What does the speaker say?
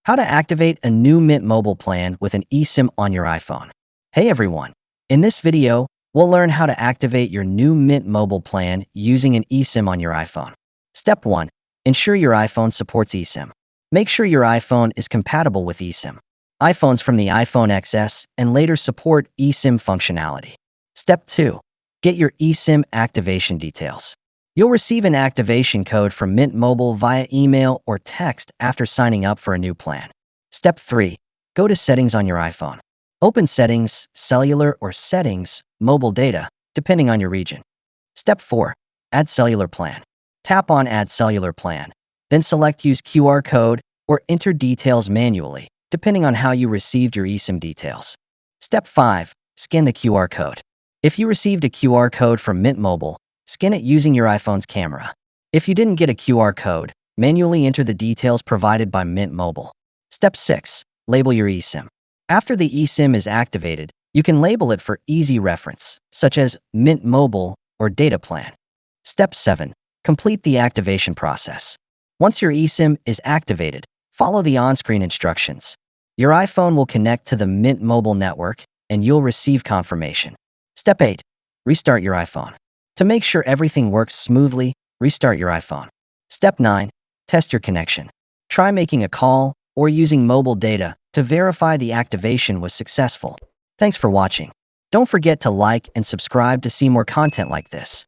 How to activate a new Mint Mobile plan with an eSIM on your iPhone. Hey everyone! In this video, we'll learn how to activate your new Mint Mobile plan using an eSIM on your iPhone. Step 1. Ensure your iPhone supports eSIM. Make sure your iPhone is compatible with eSIM. iPhones from the iPhone XS and later support eSIM functionality. Step 2. Get your eSIM activation details. You'll receive an activation code from Mint Mobile via email or text after signing up for a new plan. Step 3. Go to Settings on your iPhone. Open Settings, Cellular or Settings, Mobile Data, depending on your region. Step 4. Add Cellular Plan. Tap on Add Cellular Plan. Then select Use QR Code or enter details manually, depending on how you received your eSIM details. Step 5. Scan the QR code. If you received a QR code from Mint Mobile, scan it using your iPhone's camera. If you didn't get a QR code, manually enter the details provided by Mint Mobile. Step 6. Label your eSIM. After the eSIM is activated, you can label it for easy reference, such as Mint Mobile or Data Plan. Step 7. Complete the activation process. Once your eSIM is activated, follow the on-screen instructions. Your iPhone will connect to the Mint Mobile network, and you'll receive confirmation. Step 8. Restart your iPhone. To make sure everything works smoothly, restart your iPhone. Step 9. Test your connection. Try making a call or using mobile data to verify the activation was successful. Thanks for watching. Don't forget to like and subscribe to see more content like this.